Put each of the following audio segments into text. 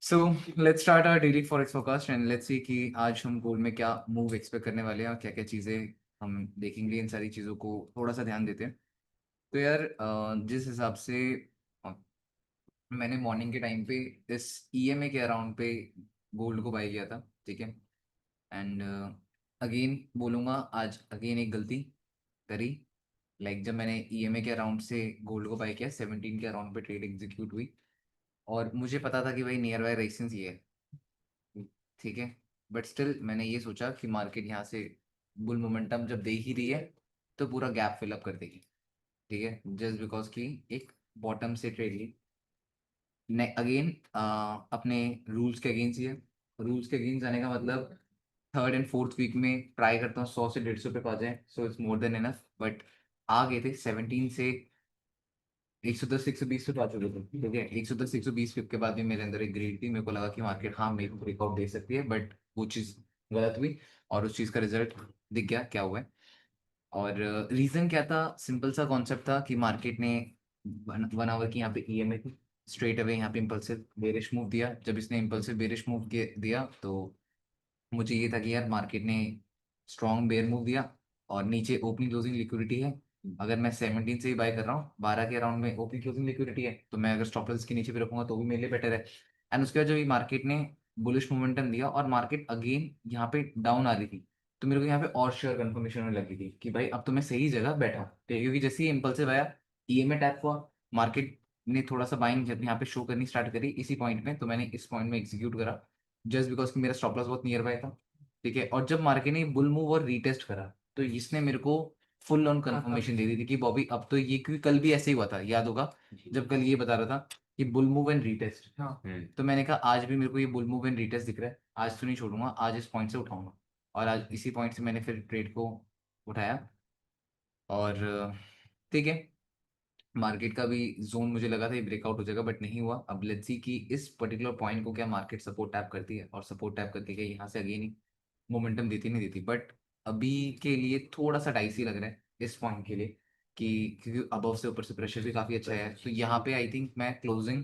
So let's start our daily forex forecast and let's see कि आज हम gold में क्या मूव एक्सपेक्ट करने वाले हैं और क्या क्या चीज़ें हम देखेंगे। इन सारी चीज़ों को थोड़ा सा ध्यान देते हैं। तो यार जिस हिसाब से अ, मैंने मॉर्निंग के टाइम पे इस ईएमए के अराउंड पे गोल्ड को बाय किया था, ठीक है। एंड अगेन बोलूँगा, आज अगेन एक गलती करी। जब मैंने ईएमए के अराउंड से गोल्ड को बाय किया, 17 के अराउंड पे ट्रेड एग्जीक्यूट हुई और मुझे पता था कि भाई नियर बाय रेजिस्टेंस ये है, ठीक है। बट स्टिल मैंने ये सोचा कि मार्केट यहाँ से बुल मोमेंटम जब दे ही रही है तो पूरा गैप फिलअप कर देगी, ठीक है। जस्ट बिकॉज की एक बॉटम से ट्रेड ली ने अगेन अपने रूल्स के अगेंस्ट ही है। रूल्स के अगेंस्ट जाने का मतलब थर्ड एंड फोर्थ वीक में ट्राई करता हूँ 100 से 150 पे पा जाए, so it's more than enough. But आ गए थे 17 से 110 120 पे पा चुके थे, ठीक है। 110 120 पिप के बाद भी मेरे अंदर एक ग्रीड थी, मेरे को लगा कि मार्केट हाँ मेरे को ब्रेकआउट दे सकती है, बट वो चीज़ गलत हुई और उस चीज़ का रिजल्ट दिख गया क्या हुआ है। और रीज़न क्या था, सिंपल सा कॉन्सेप्ट था कि मार्केट ने 1 आवर की यहाँ पे ईएमए थी, स्ट्रेट अवे यहाँ पे इम्पल्सिव बेरिश मूव दिया। जब इसने इम्पल्सिव बेरिश मूव दिया तो मुझे ये था कि यार मार्केट ने स्ट्रॉन्ग बेयर मूव दिया और नीचे ओपनिंग क्लोजिंग लिक्विडिटी है। अगर मैं 17 से ही बाय कर रहा हूँ, 12 के अराउंड में ओपनिंग क्लोजिंग लिक्विडिटी है, तो मैं अगर स्टॉप लॉस के नीचे भी रखूंगा तो भी मेरे लिए बेटर है। एंड उसके बाद जब ये मार्केट ने बुलिश मोमेंटम दिया और मार्केट अगेन यहाँ पे डाउन आ रही थी, तो मेरे को यहाँ पे और श्योर कंफर्मेशन होने लगी थी कि भाई अब तो मैं सही जगह बैठा हूँ, ठीक है। क्योंकि जैसे ही इम्पल्सिव आया, ईएमए टैप हुआ, मार्केट ने थोड़ा सा बाइंग जब यहाँ पे शो करनी स्टार्ट करी इसी पॉइंट में, तो मैंने इस पॉइंट में एग्जीक्यूट करा जस्ट बिकॉज कि मेरा स्टॉप लॉस बहुत नियर बाय था, ठीक है। और जब मार्केट ने बुल मूव और रीटेस्ट करा तो इसने मेरे को फुल ऑन कंफर्मेशन दे दी थी कि बॉबी अब तो ये, क्योंकि कल भी ऐसे ही हुआ था, याद होगा जब कल ये बता रहा था कि बुल मूव एंड रीटेस्ट। हाँ। तो मैंने कहा आज भी मेरे को ये बुल मूव एंड रीटेस्ट दिख रहा है, आज तो नहीं छोड़ूंगा, आज इस पॉइंट से उठाऊंगा। और आज इसी पॉइंट से मैंने फिर ट्रेड को उठाया और ठीक है, मार्केट का भी जोन मुझे लगा था ये ब्रेकआउट हो जाएगा बट नहीं हुआ। अब लेट्स सी कि इस पर्टिकुलर पॉइंट को क्या मार्केट सपोर्ट टैप करती है और सपोर्ट टैप करके क्या यहाँ से अगेन ही मोमेंटम देती नहीं देती। बट अभी के लिए थोड़ा सा डाइसी लग रहा है इस पॉइंट के लिए कि क्योंकि अबव से ऊपर से प्रेशर भी काफी अच्छा है, तो यहाँ पे आई थिंक मैं क्लोजिंग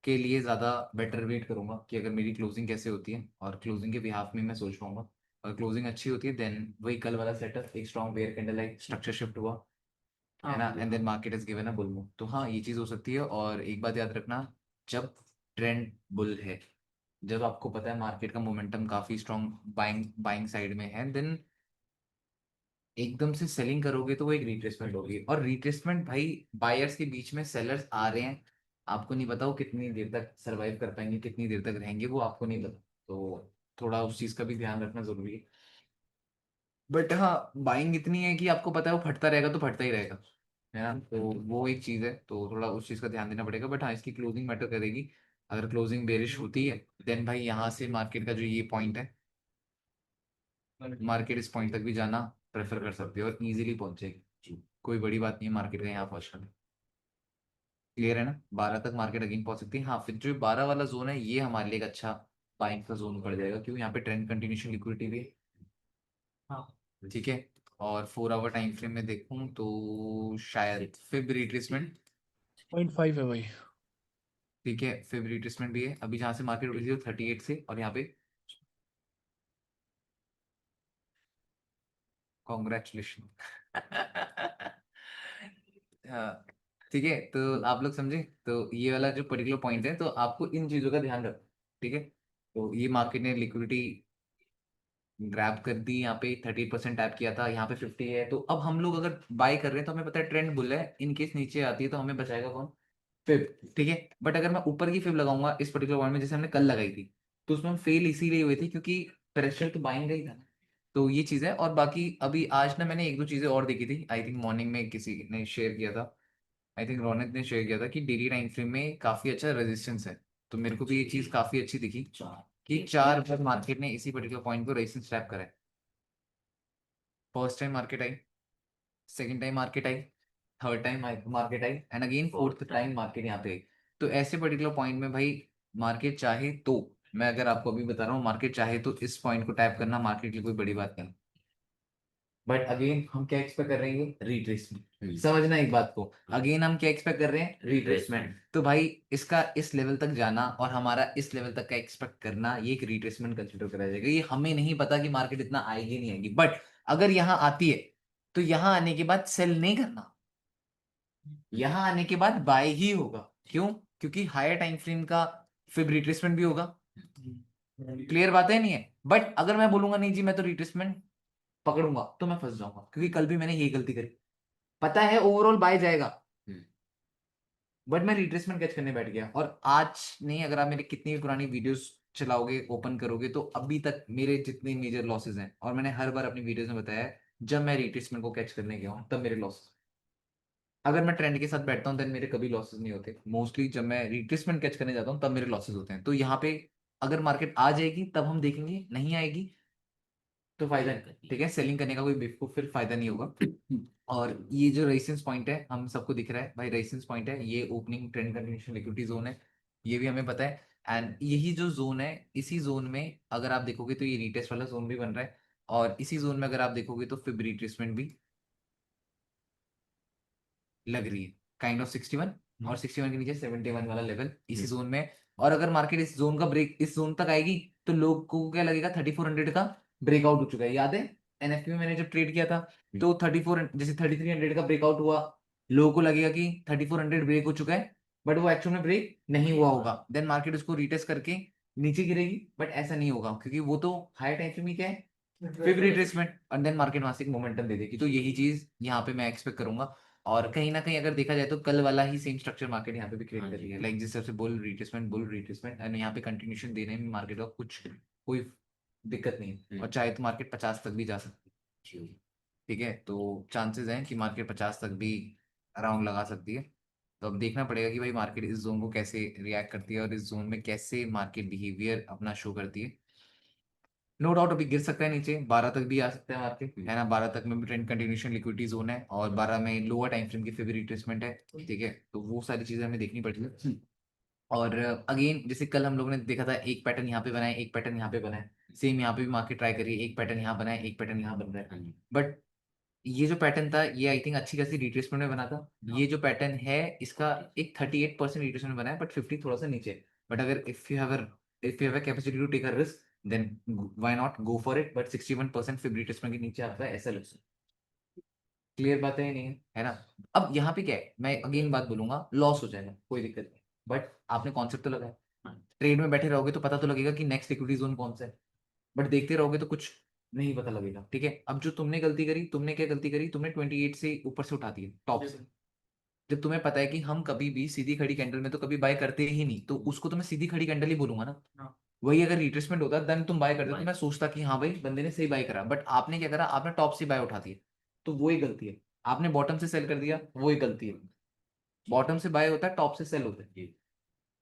के लिए ज़्यादा बेटर वेट करूंगा कि अगर मेरी क्लोजिंग कैसे होती है, और क्लोजिंग के बिहाफ में मैं सोच पाऊंगा। और क्लोजिंग अच्छी होती है देन वही कल वाला सेटअप, एक strong bear candle like structure shift हुआ है ना, and then market is given a bull move. तो हाँ ये चीज़ हो सकती है। और एक बात याद रखना, जब ट्रेंड बुल है, जब आपको पता है मार्केट का मोमेंटम काफी स्ट्रॉन्ग बाइंग बाइंग साइड में है, देन एकदम से सेलिंग करोगे तो वो एक रिट्रेसमेंट होगी। और रिट्रेसमेंट भाई, बायर्स के बीच में सेलर्स आ रहे हैं, आपको नहीं पता वो कितनी देर तक सरवाइव कर पाएंगे, कितनी देर तक रहेंगे, वो आपको नहीं पता। तो थोड़ा उस चीज का भी ध्यान रखना जरूरी है। बट हाँ बाइंग इतनी है कि आपको पता है वो फटता रहेगा तो फटता ही रहेगा, है ना। तो वो एक चीज है, तो थोड़ा उस चीज का ध्यान देना पड़ेगा। बट हाँ इसकी क्लोजिंग मैटर करेगी। अगर क्लोजिंग बेरिश होती है देन भाई यहाँ से मार्केट का जो ये पॉइंट है, मार्केट इस पॉइंट तक भी जाना प्रेफर कर सकती है और इजीली पहुंच जाएगी। कोई बड़ी बात नहीं है मार्केट का यहाँ पहुंचना। क्लियर है ना, 12 तक मार्केट अगेन पहुंच सकती है। हाँ फिर जो 12 वाला जोन है ये हमारे लिए एक अच्छा बाइंग का जोन पड़ जाएगा, क्योंकि यहाँ पे ट्रेंड कंटिन्यूशन लिक्विडिटी भी है। हाँ ठीक है। और 4 आवर टाइम फ्रेम में देखूं तो शायद फिब रिट्रेसमेंट, 0.5 है भाई। ठीक है, फिब रिट्रेसमेंट भी है। अभी जहां से मार्केट उठी थी 38 से, और यहाँ पे कॉन्ग्रेचुलेशन। हाँ ठीक है, तो आप लोग समझे। तो ये वाला जो पर्टिकुलर पॉइंट है, तो आपको इन चीजों का ध्यान रखो, ठीक है। तो ये मार्केट ने लिक्विडिटी ग्रैब कर दी, यहाँ पे 30% टैप किया था, यहाँ पे 50 है। तो अब हम लोग अगर बाय कर रहे हैं तो हमें पता है ट्रेंड बुल है, इन केस नीचे आती है तो हमें बचाएगा कौन, फिब, ठीक है। बट अगर मैं ऊपर की फिब लगाऊंगा इस पर्टिकुलर पॉइंट में, जैसे हमने कल लगाई थी, तो उसमें हम फेल इसीलिए हुए थे क्योंकि प्रेशर तो बाइंग का ही था। तो ये चीज़ है। और बाकी अभी आज ना मैंने एक दो चीज़ें और देखी थी, आई थिंक मॉर्निंग में किसी ने शेयर किया था, आई थिंक रौनक ने शेयर किया था कि डेली टाइम फ्रेम में काफ़ी अच्छा रेजिस्टेंस है। तो मेरे को भी ये चीज़ काफ़ी अच्छी दिखी कि 4 बार मार्केट ने इसी पर्टिकुलर पॉइंट को रेजिस्टेंस ट्रैप करा है। First time market I, second time market I, third time market I, and again fourth time market यहाँ पे आई। तो ऐसे पर्टिकुलर पॉइंट में भाई मार्केट चाहे तो, मैं अगर आपको अभी बता रहा हूँ, मार्केट चाहे तो इस पॉइंट को टैप करना मार्केट के लिए कोई बड़ी बात नहीं। बट अगेन हम क्या एक्सपेक्ट कर रहे हैं, रिट्रेसमेंट। समझना एक बात को, अगेन हम क्या एक्सपेक्ट कर रहे हैं, रिट्रेसमेंट। तो भाई इसका इस लेवल तक जाना और हमारा इस लेवल तक का एक्सपेक्ट करना, ये एक रिट्रेसमेंट कंसिडर करा जाएगा। ये हमें नहीं पता कि मार्केट इतना आएगी नहीं आएगी, बट अगर यहाँ आती है तो यहाँ आने के बाद सेल नहीं करना, यहाँ आने के बाद बाय ही होगा। क्यों? क्योंकि हायर टाइम फ्रेम का फिर रिट्रेसमेंट भी होगा। क्लियर बात है नहीं है? बट अगर मैं बोलूंगा नहीं जी मैं तो रिट्रेसमेंट पकड़ूंगा, तो मैं फंस जाऊंगा, क्योंकि कल भी मैंने यही गलती करी। पता है ओवरऑल बाय जाएगा, बट मैं रिट्रेसमेंट कैच करने बैठ गया। और आज नहीं, अगर आप मेरे कितनी भी पुरानी वीडियोस चलाओगे, ओपन करोगे, तो अभी तक मेरे जितने मेजर लॉसेस हैं, और मैंने हर बार अपनी वीडियोस में बताया है, जब मैं रिट्रेसमेंट को कैच करने गया हूँ तब मेरे लॉसेस। अगर मैं ट्रेंड के साथ बैठता हूँ देन मेरे कभी लॉसेस नहीं होते। मोस्टली जब मैं रिट्रेसमेंट कैच करने जाता हूँ तब मेरे लॉसेस होते हैं। तो यहाँ पे अगर मार्केट आ जाएगी तब हम देखेंगे, नहीं आएगी तो फायदा नहीं, ठीक है, सेलिंग करने का कोई बेवकूफ फिर फायदा नहीं होगा। और ये जो रेजिस्टेंस पॉइंट है हम सबको दिख रहा है भाई, रेजिस्टेंस पॉइंट है, ये opening trend continuation liquidity zone है, ये भी हमें पता है। एंड यही जो जोन है, इसी जोन में अगर आप देखोगे तो ये रीटेस्ट वाला जोन भी बन रहा है, और इसी जोन में अगर आप देखोगे तो फिर रिट्रेसमेंट भी लग रही है, काइंड ऑफ 61, और 61 के नीचे 71 वाला लेवल इसी जोन में। और अगर मार्केट इस जोन का ब्रेक, इस जोन तक आएगी, तो लोगों को क्या लगेगा, 3400 का ब्रेकआउट हो चुका है। याद है एनएफपी में मैंने जब ट्रेड किया था, तो 34, जैसे 3300 का ब्रेकआउट हुआ, लोगों को लगेगा कि 3400 ब्रेक हो चुका है, बट वो एक्चुअल में ब्रेक नहीं हुआ होगा। देन मार्केट उसको रिटेस्ट करके नीचे गिरेगी, बट ऐसा नहीं होगा, क्योंकि वो तो हाई टाइम फ्रेम में क्या है, फिर रिट्रेसमेंट, और देन मार्केट वहां से एक मोमेंटम दे देगी। तो यही चीज यहाँ पे मैं एक्सपेक्ट करूंगा। और कहीं ना कहीं अगर देखा जाए तो कल वाला ही सेम स्ट्रक्चर मार्केट यहाँ पे भी क्रिएट कर रही है, लाइक जिस तरह से बुल रिट्रेसमेंट, एंड यहाँ पे कंटिन्यूशन देने में मार्केट का कुछ कोई दिक्कत नहीं है। और चाहे तो मार्केट 50 तक भी जा सकती है, ठीक है, तो चांसेस हैं कि मार्केट 50 तक भी अराउंड लगा सकती है। तो अब देखना पड़ेगा कि भाई मार्केट इस जोन को कैसे रिएक्ट करती है, और इस जोन में कैसे मार्केट बिहेवियर अपना शो करती है। नो डाउट अभी गिर सकता है नीचे, 12 तक भी आ सकता है मार्केट, है ना, 12 तक में भी ट्रेंड कंटिन्यूशन लिक्विडिटी जोन है, और 12 में लोअर टाइम फ्रेम की फिर भी रिट्रेसमेंट है, ठीक है, तो वो सारी चीजें हमें देखनी पड़ेगी। और अगेन जैसे कल हम लोगों ने देखा था, एक पैटर्न यहाँ पे बना है, एक पैटर्न यहाँ पे बना है, सेम यहाँ पे भी मार्केट ट्राई करिए, एक पैटर्न यहाँ बना है, एक पैटर्न यहाँ बन रहा है, बट ये जो पैटर्न था ये आई थिंक अच्छी खासी रिट्रेसमेंट में बना था। ये जो पैटर्न है इसका एक 38% रिट्रेसमेंट बना है, बट 50 थोड़ा सा नीचे। बट अगर if you have a capacity to take a risk, then why not go for it, but 61% फिर रिट्रेसमेंट के नीचे आता है, ऐसा लगता है। क्लियर बात है नहीं है ना? अब यहाँ पे क्या है, मैं अगेन बात बोलूंगा, लॉस हो जाएगा कोई दिक्कत नहीं, बट आपने कॉन्सेप्ट तो लगाया, ट्रेड में बैठे रहोगे तो पता तो लगेगा कि नेक्स्ट लिक्विडिटी जोन कौन सा है, बट देखते रहोगे तो कुछ नहीं पता लगेगा, ठीक है। अब जो तुमने गलती करी, तुमने क्या गलती करी, तुमने 28 से ऊपर से उठा दिया टॉप से। जब तुम्हें पता है कि हम कभी भी सीधी खड़ी कैंडल में तो कभी बाय करते ही नहीं, तो उसको तो मैं सीधी खड़ी कैंडल ही बोलूंगा ना। वही अगर रिट्रेसमेंट होता देन तुम बाय करते तो मैं सोचता कि हाँ भाई बंदे ने सही बाय करा, बट आपने क्या करा, आपने टॉप से बाय उठा दिया, तो वो ही गलती है। आपने बॉटम से सेल कर दिया, वो ही गलती है। बॉटम से बाय होता है, टॉप से सेल होता है,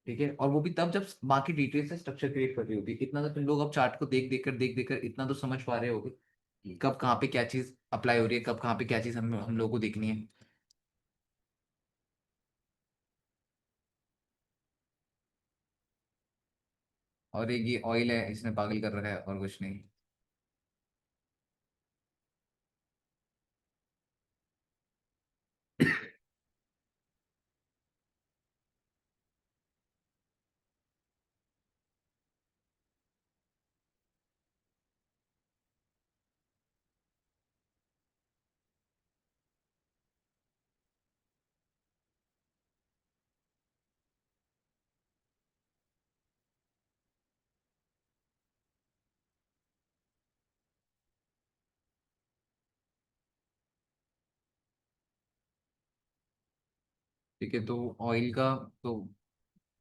ठीक है, और वो भी तब जब बाकी डिटेल से स्ट्रक्चर क्रिएट कर रही होती है। इतना तो तुम लोग अब चार्ट को देख देख कर इतना तो समझ पा रहे होगे कब कहाँ पे क्या चीज अप्लाई हो रही है, कब कहाँ पे क्या चीज हम लोगों को देखनी है। और एक ये ऑयल है, इसने पागल कर रखा है और कुछ नहीं। ठीक है, तो ऑयल का तो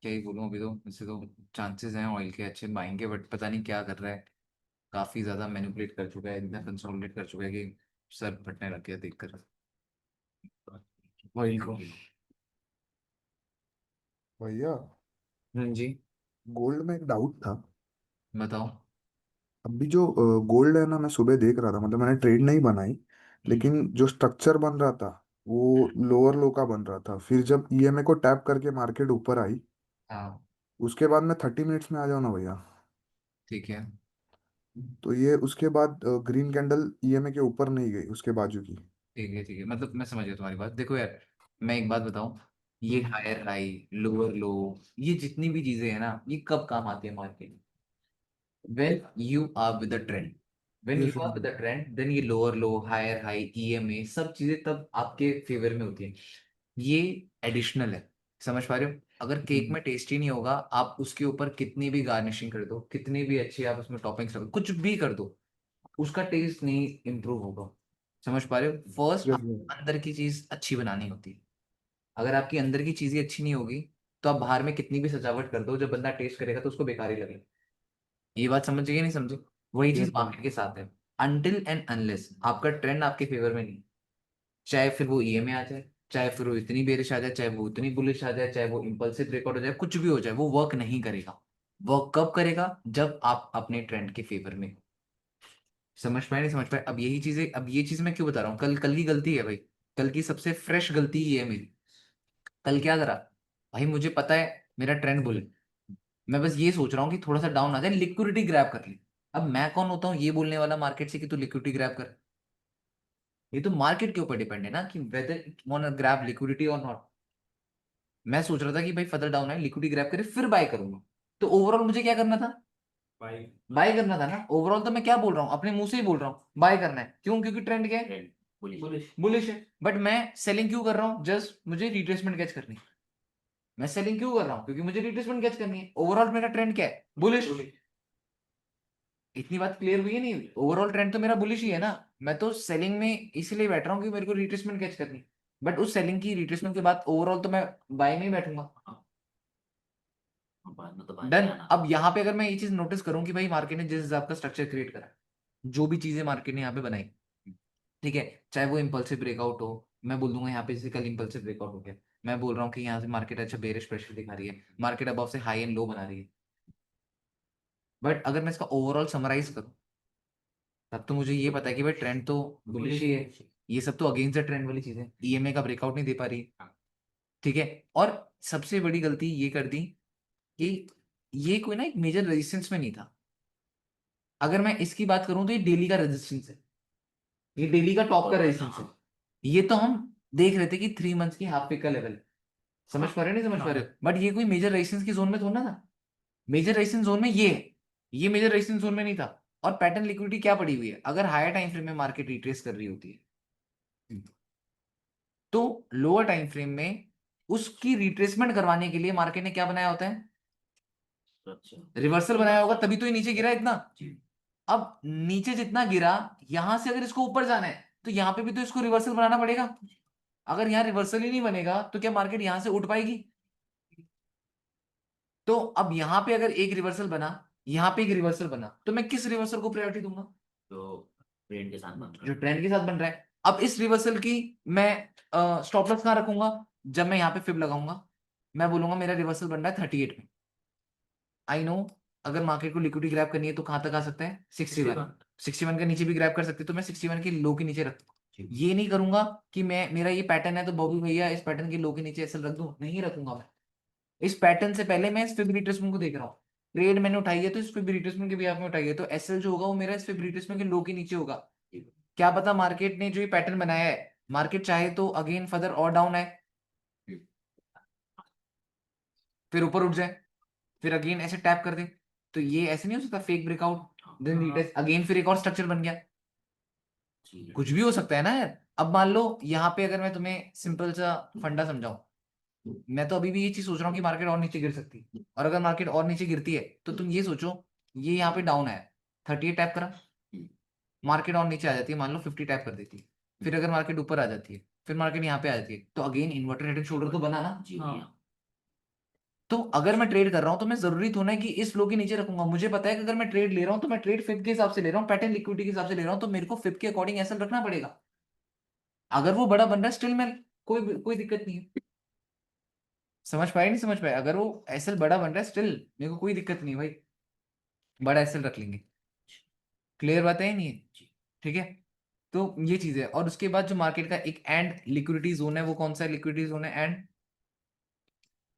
क्या ही बोलूं, अभी तो वैसे तो चांसेस हैं ऑयल के अच्छे बाइंग के, बट पता नहीं क्या कर रहा है, काफी ज्यादा मैनिपुलेट कर चुका है, इतना कंसोलिडेट कर चुका है कि सर फटने लग गया देखकर ऑयल को। भैया, हाँ जी, गोल्ड में एक डाउट था। बताओ। अभी जो गोल्ड है ना, मैं सुबह देख रहा था, मतलब मैंने ट्रेड नहीं बनाई, लेकिन जो स्ट्रक्चर बन रहा था वो लोअर लो का बन रहा था। फिर जब ईएमए को टैप करके मार्केट ऊपर आई, हाँ उसके बाद मैं 30 मिनट्स में आ जाऊँ ना भैया? ठीक है, तो ये उसके बाद ग्रीन कैंडल ईएमए के ऊपर नहीं गई, उसके बाजू की। ठीक है, मतलब मैं समझ गया तुम्हारी बात। देखो यार, मैं एक बात बताऊं, ये हम्म। हायर हाई, लोअर लो, ये जितनी भी चीजें हैं ना, ये कब काम आती है market? when you are with the trend, when you yes. are with the trend, then ये lower low, higher high, EMA सब चीजें तब आपके फेवर में होती है। ये एडिशनल है, समझ पा रहे हो? अगर केक में टेस्ट ही नहीं होगा, आप उसके ऊपर कितनी भी गार्निशिंग कर दो, कितनी भी अच्छी आप उसमें टॉपिंग्स रखो, कुछ भी कर दो, उसका टेस्ट नहीं इम्प्रूव होगा। समझ पा रहे हो? First yes. अंदर की चीज अच्छी बनानी होती है। अगर आपकी अंदर की चीजें अच्छी नहीं होगी, तो आप बाहर में कितनी भी सजावट कर दो, जब बंदा टेस्ट करेगा तो उसको बेकार ही लगेगा। ये बात समझिए कि नहीं समझे? वही चीज यस। मार्केट के साथ है। अनटिल एंड अनलेस आपका ट्रेंड आपके फेवर में नहीं, चाहे फिर वो ईएमए आ जाए, चाहे फिर वो इतनी बेरिश आ जाए, चाहे वो इतनी बुलिश आ जाए, चाहे वो इम्पल्सिव ब्रेकआउट हो जाए, कुछ भी हो जाए, वो वर्क नहीं करेगा। वर्क कब करेगा? जब आप अपने ट्रेंड के फेवर में हो। समझ पाए नहीं समझ पाए? अब यही चीजें, अब ये चीज मैं क्यों बता रहा हूँ, कल कल की गलती है भाई, कल की सबसे फ्रेश गलती ये है मेरी। कल क्या करा भाई, मुझे पता है मेरा ट्रेंड बुल है, मैं बस ये सोच रहा हूँ कि थोड़ा सा डाउन आ जाए, लिक्विडिटी ग्रैब कर ली। अब मैं कौन होता हूँ ये बोलने वाला मार्केट से कि तू लिक्विडिटी ग्रैब कर? ये तो मार्केट के ऊपर डिपेंड है ना, कि whether it want grab liquidity और नॉट। मैं सोच रहा था कि भाई फर्दर डाउन है, लिक्विडिटी ग्रैब करे फिर बाय करूंगा। तो ओवरऑल मुझे क्या करना था? बाय। बाय करना था ना। ओवरऑल तो मैं क्या बोल रहा हूँ, अपने मुंह से ही बोल रहा हूँ बाय करना है। क्यों? क्योंकि ट्रेंड क्या है? बुलिश। बुलिश है। बट मैं सेलिंग क्यों कर रहा हूँ? जस्ट मुझे रिट्रेसमेंट कैच करनी है। मैं सेलिंग क्यों कर रहा हूँ? क्योंकि मुझे रिट्रेसमेंट कैच करनी है। ओवरऑल मेरा ट्रेंड क्या है? बुलिश। इतनी बात क्लियर हुई है नहीं हुई? ओवरऑल ट्रेंड तो मेरा बुलिश ही है ना। मैं तो सेलिंग में इसलिए बैठ रहा हूँ कि मेरे को रिट्रेसमेंट कैच करनी है। बट उस सेलिंग की रिट्रेसमेंट के बाद ओवरऑल तो मैं बाय में ही बैठूंगा। बाद में तो बाय डन। आना। अब यहाँ पे अगर मैं ये चीज नोटिस करूँ कि भाई मार्केट ने जिस हिसाब का स्ट्रक्चर क्रिएट करा, जो भी चीजें मार्केट ने यहाँ पे बनाई, ठीक है, चाहे वो इम्पल्सिव ब्रेकआउट हो, मैं बोल दूंगा यहाँ पे जैसे कल इम्पल्सिव ब्रेकआउट हो गया, मैं बोल रहा हूँ कि यहाँ से मार्केट अच्छा बेरिश प्रेशर दिखा रही है, मार्केट अबव से हाई एंड लो बना रही है। बट अगर मैं इसका ओवरऑल समराइज करूँ, तब तो मुझे ये पता है कि भाई ट्रेंड तो बुलिश ही है। ये सब तो अगेंस्ट द ट्रेंड वाली चीजें, ईएमए का ब्रेकआउट नहीं दे पा रही, ठीक है। और सबसे बड़ी गलती ये कर दी कि ये कोई ना एक मेजर रेजिस्टेंस में नहीं था। अगर मैं इसकी बात करूं तो ये डेली का रेजिस्टेंस है, ये डेली का टॉप का रेजिस्टेंस है। ये तो हम देख रहे थे कि 3 मंथ्स की हाफ पिक का लेवल है। समझ पा रहे हो नहीं समझ पा रहे हो? बट ये कोई मेजर रेजिस्टेंस की जोन में थोड़ा ना था। मेजर रेजिस्टेंस जोन में ये है, ये मेजर रेजिस्टेंस जोन में नहीं था। और पैटर्न लिक्विडिटी क्या पड़ी हुई है, अगर हायर टाइम फ्रेम में मार्केट रिट्रेस कर रही होती है, तो लोअर टाइम फ्रेम में उसकी रिट्रेसमेंट करवाने के लिए मार्केट ने क्या बनाया होता है? रिवर्सल बनाया होगा, तभी तो ये नीचे गिरा इतना। अब नीचे जितना गिरा, यहां से अगर इसको ऊपर जाना है, तो यहां पे भी तो इसको रिवर्सल बनाना पड़ेगा। अगर यहाँ रिवर्सल ही नहीं बनेगा, तो क्या मार्केट यहां से उठ पाएगी? तो अब यहां पे अगर एक रिवर्सल बना, यहां पे एक रिवर्सल बना, तो मैं किस रिवर्सल को प्रायोरिटी दूंगा? तो ट्रेंड के साथ बन रहा जो है। ट्रेंड के साथ बन रहा है। अब इस रिवर्सल की मैं स्टॉप लॉस कहाँ रखूंगा? जब मैं यहाँ पे फिब लगाऊंगा, मैं बोलूंगा मेरा रिवर्सल बन रहा है 38 में। आई नो, अगर मार्केट को लिक्विडिटी ग्रैब करनी है तो कहाँ तक आ सकता है? 61। 61 के नीचे भी ग्रैब कर सकते, तो मैं 61 के लो के नीचे रखूंगा। ये नहीं करूंगा कि मैं, मेरा ये पैटर्न है तो बॉबी भैया इस पैटर्न के लो के नीचे ऐसे रख दूं, नहीं रखूंगा मैं। इस पैटर्न से पहले मैं इस फिब रिट्रेसमेंट को देख रहा हूँ। ट्रेड मैंने उठाई है तो इस फिब रिट्रेसमेंट के भी में उठाई है, तो एसएल जो होगा वो मेरा इस फिब रिट्रेसमेंट के लो के नीचे होगा। क्या पता मार्केट ने जो ये पैटर्न बनाया है, मार्केट चाहे तो अगेन फर्दर और डाउन है, फिर ऊपर उठ जाए, फिर अगेन ऐसे टैप कर दे। तो ये ऐसे नहीं हो सकता fake breakout then retest again, फिर एक और स्ट्रक्चर बन गया। कुछ भी हो सकता है ना यार। अब मान लो यहाँ पे अगर मैं तुम्हें सिंपल सा फंडा समझाऊं, मैं तो अभी भी ये चीज सोच रहा हूँ कि मार्केट और नीचे गिर सकती है, और अगर मार्केट और नीचे गिरती है तो तुम ये सोचो, ये यहाँ पे डाउन है, 38 टैप करा, मार्केट और नीचे आ जाती है, मान लो 50 टैप कर देती है, फिर अगर मार्केट ऊपर आ जाती है, फिर मार्केट यहाँ पे आ जाती है, तो again inverted head and shoulder तो बना ना। तो अगर मैं ट्रेड कर रहा हूं तो मैं जरूरी थोड़ा है कि इस फ्लो के नीचे रखूंगा। मुझे पता है कि अगर मैं ट्रेड ले रहा हूं तो मैं ट्रेड फिब के हिसाब से ले रहा हूं, पैटर्न लिक्विडिटी के हिसाब से ले रहा हूं, तो मेरे को फिब के अकॉर्डिंग एसएल रखना पड़ेगा। अगर वो बड़ा बन रहा है स्टिल मैं, कोई दिक्कत नहीं है। समझ पाए नहीं समझ पाए? अगर वो एसएल बड़ा बन रहा है स्टिल मेरे को कोई दिक्कत नहीं है भाई, बड़ा एसएल रख लेंगे। क्लियर बात है नहीं है? ठीक है। तो ये चीज है। और उसके बाद जो मार्केट का एक एंड लिक्विडिटी जोन है, वो कौन सा लिक्विडिटी जोन है? And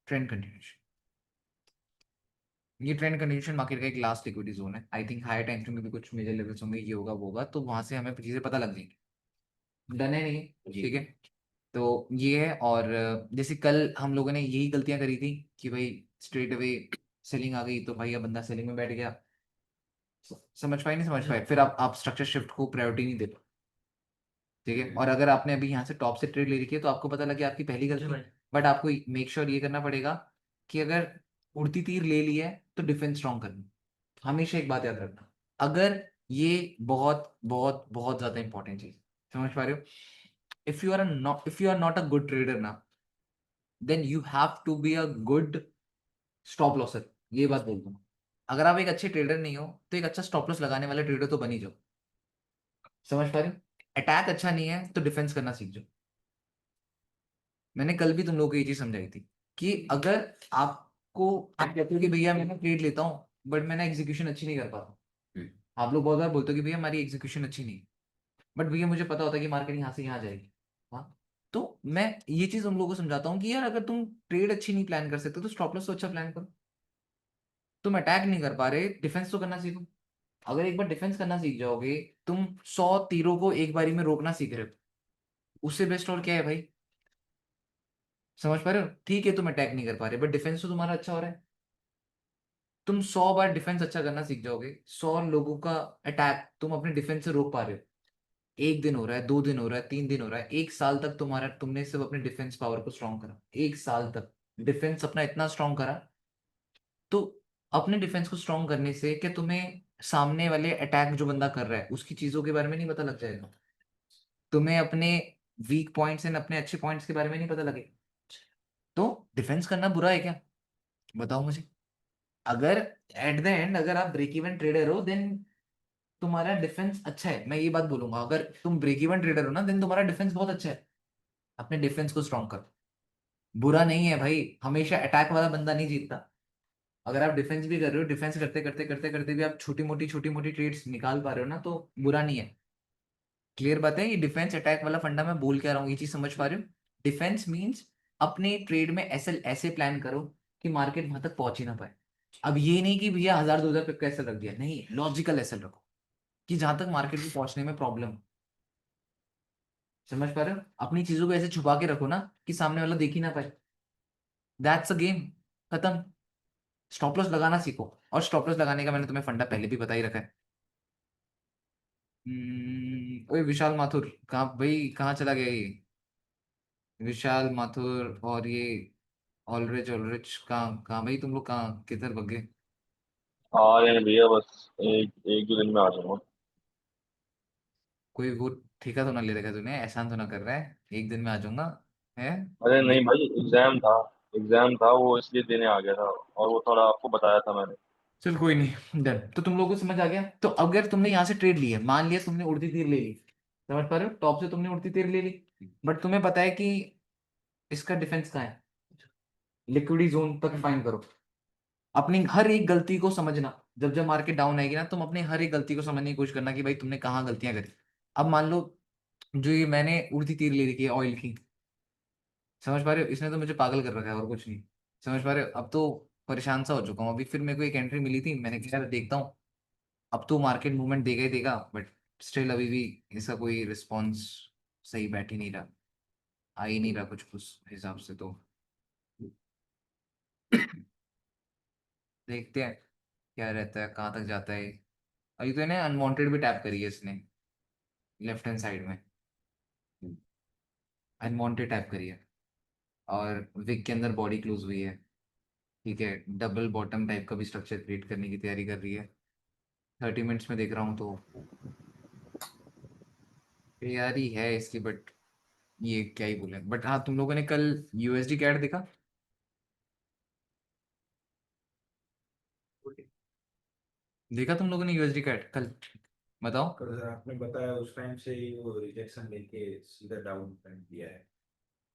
trend continuation. ये ट्रेंड कंटिन्यूएशन मार्केट का एक लास्ट लिक्विडिटी जोन है। I think higher time frame में भी कुछ मेजर लेवल्स होंगे, ये होगा वो होगा, तो वहां से हमें चीजें पता लग जाएंगी। डन है नहीं है? जी। ठीक है। तो ये है। और जैसे कल हम लोगों ने यही गलतियां करी थी कि भाई स्ट्रेट अवे सेलिंग आ गई तो भाई अब बंदा सेलिंग में बैठ गया। समझ पाए नहीं समझ पाए, फिर आप स्ट्रक्चर शिफ्ट को प्रायोरिटी नहीं दे पाए। ठीक है। और अगर आपने अभी यहाँ से टॉप से ट्रेड ले रखी है तो आपको पता लगे आपकी पहली गलती, बट आपको मेक श्योर ये करना पड़ेगा कि अगर उड़ती तीर ले ली है तो डिफेंस स्ट्रॉन्ग करना। हमेशा एक बात याद रखना, अगर ये बहुत बहुत बहुत ज्यादा इंपॉर्टेंट चीज, समझ पा रहे हो? If you are not a good trader ना, then you have to be a good stop loser. ये बात बोल दूँ, अगर आप एक अच्छे ट्रेडर नहीं हो तो एक अच्छा स्टॉप लॉस लगाने वाला ट्रेडर तो बन ही जाओ। समझ पा रहे हो? अटैक अच्छा नहीं है तो डिफेंस करना सीख जाओ। मैंने कल भी तुम लोगों को ये चीज समझाई थी कि अगर आपको, आप कहते हो कि भैया मैं ट्रेड लेता हूँ बट मैं ना एग्जीक्यूशन अच्छी नहीं कर पाता। आप लोग बहुत बार बोलते हो कि भैया हमारी एग्जीक्यूशन अच्छी नहीं है, बट भैया मुझे पता होता है कि मार्केट यहाँ से यहाँ जाएगी। हाँ, तो मैं ये चीज उन लोगों को समझाता हूँ कि यार अगर तुम ट्रेड अच्छी नहीं प्लान कर सकते तो स्टॉप लॉस तो अच्छा प्लान करो। तुम अटैक नहीं कर पा रहे, डिफेंस तो करना सीखो। अगर एक बार डिफेंस करना सीख जाओगे, तुम 100 तीरों को एक बारी में रोकना सीख रहे हो, उससे बेस्ट और क्या है भाई? समझ पा रहे हो? ठीक है तुम अटैक नहीं कर पा रहे बट डिफेंस तो तुम्हारा अच्छा हो रहा है। तुम 100 बार डिफेंस अच्छा करना सीख जाओगे, 100 लोगों का अटैक तुम अपने डिफेंस से रोक पा रहे हो। एक दिन हो रहा है, 2 दिन हो रहा है, 3 दिन हो रहा है, 1 साल तक तुमने सिर्फ अपने डिफेंस पावर को स्ट्रॉन्ग करा। 1 साल तक डिफेंस अपना इतना स्ट्रॉन्ग करा, तो अपने डिफेंस को स्ट्रॉन्ग करने से क्या तुम्हें सामने वाले अटैक जो बंदा कर रहा है उसकी चीजों के बारे में नहीं पता लग जाएगा? तुम्हें अपने वीक पॉइंट्स एंड अपने अच्छे पॉइंट्स के बारे में नहीं पता लगे? तो डिफेंस करना बुरा है क्या? बताओ मुझे। अगर एट द एंड अगर आप ब्रेक इवन ट्रेडर हो देन तुम्हारा डिफेंस अच्छा है। मैं ये बात बोलूंगा, अगर तुम ब्रेक इवन ट्रेडर हो ना देन तुम्हारा डिफेंस बहुत अच्छा है। अपने डिफेंस को स्ट्रॉन्ग करो। बुरा नहीं है भाई, हमेशा अटैक वाला बंदा नहीं जीतता। अगर आप डिफेंस भी कर रहे हो, डिफेंस करते करते करते करते भी आप छोटी मोटी ट्रेड्स निकाल पा रहे हो ना, तो बुरा नहीं है। क्लियर बात है? ये डिफेंस अटैक वाला फंडा मैं बोल क्या रहा हूँ ये चीज समझ पा रहे हो? डिफेंस मींस अपने ट्रेड में ऐसे ऐसे प्लान करो कि मार्केट वहां तक पहुंच ही ना पाए। अब ये नहीं कि भैया 1000 2000 पे कैसे रख दिया, नहीं, लॉजिकल ऐसे रखो कि जहां तक मार्केट में पहुंचने में प्रॉब्लम। समझ पा रहे हो? अपनी चीजों को ऐसे छुपा के रखो ना कि सामने वाला देख ही ना पाए। That's a game. खत्म। स्टॉप लॉस लगाना सीखो, और स्टॉप लॉस लगाने का मैंने तुम्हें फंडा पहले भी बता ही रखा है। ओए विशाल माथुर कहाँ भाई, कहाँ चला गया ये? विशाल माथुर और ये ऑलरिच ऑलरिच कहाँ कहाँ भाई, तुम लोग कहाँ किधर भग गए? आ रहे हैं भैया, बस एक एक दो दिन में आ जाऊंगा। कोई वो ठेका तो ना ले रखा है तूने, एहसान तो ना कर रहा है एक दिन में आ जाऊंगा? है? अरे ये नहीं भाई, एग्जाम था वो, इसलिए देने आ गया था। और वो थोड़ा आपको बताया था मैंने। चल कोई नहीं, डन। तो तुम लोगों को समझ आ गया। तो अगर तुमने यहाँ से ट्रेड ली है, मान लिया तुमने उड़ती तीर ले ली, समझ पा रहे हो? टॉप से तुमने उड़ती तीर ले ली, बट तुम्हें पता है कि इसका डिफेंस कहाँ है, लिक्विडी जोन तक फाइंड करो। अपनी हर एक गलती को समझना, जब जब मार्केट डाउन आएगी ना तुम अपनी हर एक गलती को समझने की कोशिश करना कि भाई तुमने कहाँ गलतियां करी। अब मान लो जो ये मैंने उड़ती तीर ले रखी है ऑयल की, समझ पा रहे हो? इसने तो मुझे पागल कर रखा है और कुछ नहीं। समझ पा रहे हो? अब तो परेशान सा हो चुका हूँ। अभी फिर मेरे को एक एंट्री मिली थी, मैंने कहा यार देखता हूँ, अब तो मार्केट मूवमेंट देगा ही देगा, बट स्टिल अभी भी इसका कोई रिस्पॉन्स सही बैठ ही नहीं रहा, आ ही नहीं रहा कुछ उस हिसाब से। तो देखते हैं क्या रहता है, कहाँ तक जाता है। अभी तो इन्हें अनवांटेड भी टैप करी है इसने, लेफ्ट हैंड साइड में अनवांटेड टैप करी है, और विक के अंदर बॉडी क्लोज हुई है। ठीक है, डबल बॉटम टाइप का भी स्ट्रक्चर क्रिएट करने की तैयारी कर रही है। 30 मिनट्स में देख रहा हूँ तो तैयारी है इसकी, बट ये क्या ही बोले। बट हाँ, तुम लोगों ने कल यूएसडी कैड देखा? देखा तुम लोगों ने यूएसडी कैड कल? बताओ। कल आपने बताया उस टाइम से ही वो रिजेक्शन लेके सीधा डाउन ट्रेंड दिया है।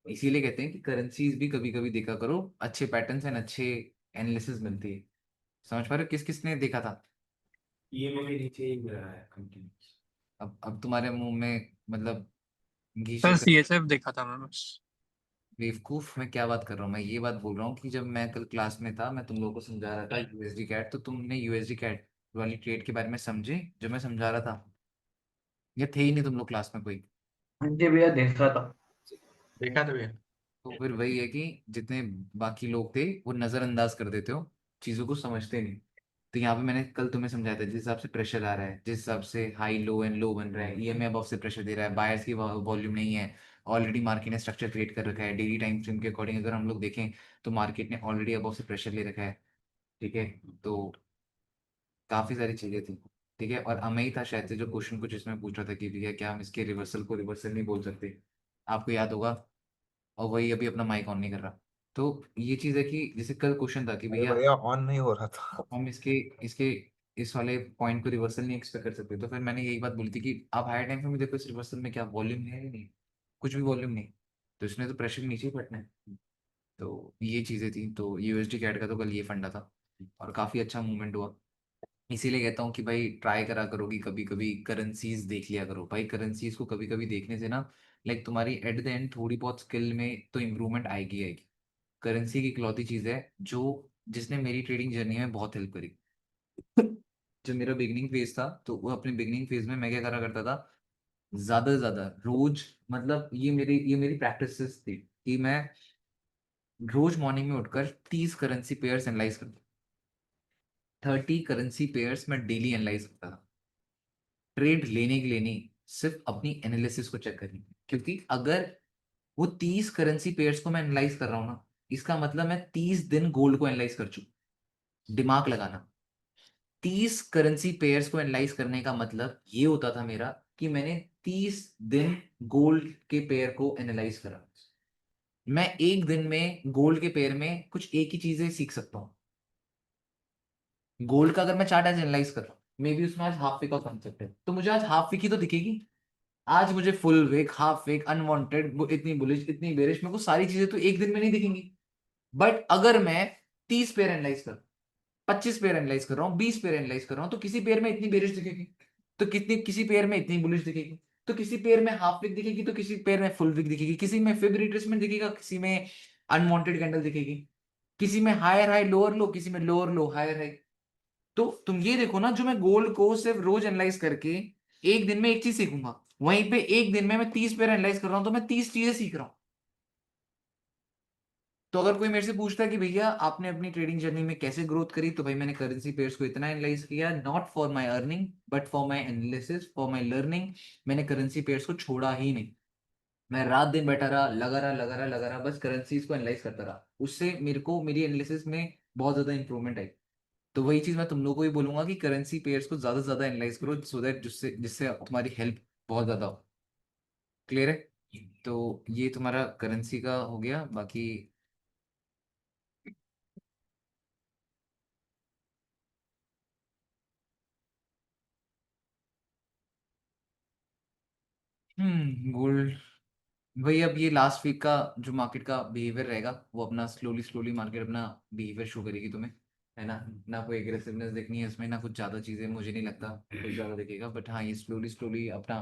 इसीलिए कहते हैं कि करेंसीज भी कभी कभी देखा करो, अच्छे पैटर्न्स एंड अच्छे एनालिसिस मिलती है। समझ पा रहे हो? किस किसने देखा था? ईएमए के नीचे ही गिरा है कंटिन्यूस। अब तुम्हारे मुंह में मतलब घी सर शक्कर। सीएचएफ देखा था मैंने बस। बेवकूफ, मैं क्या बात कर रहा हूँ? मैं ये बात बोल रहा हूँ कि जब मैं कल क्लास में था, मैं तुम लोगों को समझा रहा था यूएसडी कैट, तो तुमने यूएसडी कैट वाली ट्रेड के बारे में समझे जो मैं समझा रहा था? या थे ही नहीं तुम लोग क्लास में कोई? हाँ जी भैया देख रहा था। देखा था भैया। तो फिर वही है कि जितने बाकी लोग थे वो नजरअंदाज कर देते हो, चीजों को समझते नहीं। तो यहाँ पे मैंने कल तुम्हें समझाया था, जिस हिसाब से प्रेशर आ रहा है, जिस हिसाब से हाई लो एंड लो बन रहा है, ईएमए अबव से प्रेशर दे रहा है, बायर्स की वॉल्यूम नहीं है, ऑलरेडी मार्केट ने स्ट्रक्चर क्रिएट कर रखा है, डेली टाइम फ्रेम के अकॉर्डिंग अगर हम लोग देखें तो मार्केट ने ऑलरेडी अबव से प्रेशर ले रखा है। ठीक है, तो काफी सारी चीजें थी। ठीक है, और अमेय था शायद से जो क्वेश्चन कुछ इसमें पूछ रहा था कि भैया क्या हम इसके रिवर्सल को रिवर्सल नहीं बोल सकते, आपको याद होगा। और वही अभी अपना माइक ऑन नहीं कर रहा। तो ये चीज है कि जैसे कल क्वेश्चन था कि अरे भैया भैया ऑन नहीं हो रहा था। हम इसके इसके इस वाले पॉइंट को रिवर्सल नहीं एक्सपेक्ट कर सकते। तो फिर मैंने यही बात बोली थी कि आप हायर टाइम फ्रेम में देखो, इस रिवर्सल में क्या वॉल्यूम है या नहीं, कुछ भी वॉल्यूम नहीं, तो इसने तो प्रेशर नीचे ही फटना है। तो ये चीजें थी, तो यूएसडी कैट का तो कल ये फंडा था और काफी अच्छा मूवमेंट हुआ। इसीलिए कहता हूँ कि भाई ट्राई करा करो कि कभी कभी करेंसीज देख लिया करो भाई। करेंसीज को कभी कभी देखने से ना, लाइक तुम्हारी एट द एंड थोड़ी बहुत स्किल में तो इम्प्रूवमेंट आएगी आएगी। करेंसी की इकलौती चीज है जो जिसने मेरी ट्रेडिंग जर्नी में बहुत हेल्प करी। जब मेरा बिगनिंग फेज था तो वो अपने बिगनिंग फेज में मैं क्या करा करता था, ज्यादा से ज्यादा रोज, मतलब ये मेरी प्रैक्टिसेस थी कि मैं रोज मॉर्निंग में उठकर 30 करेंसी पेयर्स एनालाइज करता, 30 करेंसी पेयर्स मैं डेली एनालाइज करता था। ट्रेड लेने के लिए नहीं, सिर्फ अपनी एनालिसिस को चेक करने के लिए। क्योंकि अगर वो 30 करेंसी पेयर्स को मैं एनालाइज कर रहा हूँ ना, इसका मतलब मैं 30 दिन गोल्ड को एनालाइज कर चुका। दिमाग लगाना, 30 करेंसी पेयर्स को एनालाइज करने का मतलब ये होता था मेरा कि मैंने 30 दिन गोल्ड के पेयर को एनालाइज करा। मैं एक दिन में गोल्ड के पेयर में कुछ एक ही चीजें सीख सकता हूँ। गोल्ड का अगर मैं चार्ट आज एनालाइज कर रहा हूँ, मे बी उसमें आज हाफ वीक का कॉन्सेप्ट है, तो मुझे आज हाफ वीक ही तो दिखेगी। आज मुझे full week, half week, unwanted, इतनी बुलिश, इतनी बेरिश, मेरे को सारी चीजें तो एक दिन में नहीं दिखेंगी। बट अगर मैं 30 पेयर एनालाइज कर, 25 पेयर एनालाइज कर रहा हूँ, 20 पेयर एनालाइज कर रहा हूँ, तो किसी पेयर में इतनी बेरिश दिखेगी, तो कितनी किसी पेयर में इतनी बुलिश दिखेगी, तो किसी पेयर में हाफ वीक दिखेगी, तो किसी पेयर में फुल वीक दिखेगी, किसी में फिब रिट्रेसमेंट दिखेगा, किसी में अनवांटेड कैंडल दिखेगी, किसी में हायर हाई लोअर लो, किसी में लोअर लो हायर हाई। तो तुम ये देखो ना, जो मैं गोल्ड को सिर्फ रोज एनालाइज करके एक दिन में एक चीज सीखूंगा, वहीं पे एक दिन में मैं 30 पेयर एनालाइज कर रहा हूं, तो मैं 30 चीजें सीख रहा हूं। तो अगर कोई मेरे से पूछता है कि भैया आपने अपनी ट्रेडिंग जर्नी में कैसे ग्रोथ करी, तो भाई मैंने करेंसी पेयर्स को इतना एनालाइज किया, not for my earning but for my analysis, for my learning. मैंने करेंसी पेयर्स को छोड़ा ही नहीं। मैं रात दिन बैठा रहा, लगा रहा, लगा रहा, लगा रहा, बस करेंसीज को एनालाइज करता रहा। उससे मेरे को मेरी एनालिसिस में बहुत ज्यादा इंप्रूवमेंट आई। तो वही चीज मैं तुम लोगों को भी बोलूंगा कि करेंसी पेयर्स को ज्यादा से ज्यादा एनालाइज करो, सो दैट जिससे जिससे तुम्हारी हेल्प बहुत ज्यादा हो। क्लियर है? तो ये तुम्हारा करेंसी का हो गया। बाकी गोल्ड, वही अब ये लास्ट वीक का जो मार्केट का बिहेवियर रहेगा, वो अपना स्लोली स्लोली मार्केट अपना बिहेवियर शो करेगी तुम्हें, है ना। ना कोई एग्रेसिवनेस देखनी है इसमें, ना कुछ ज्यादा चीजें, मुझे नहीं लगता कुछ ज्यादा दिखेगा, बट हाँ ये स्लोली स्लोली अपना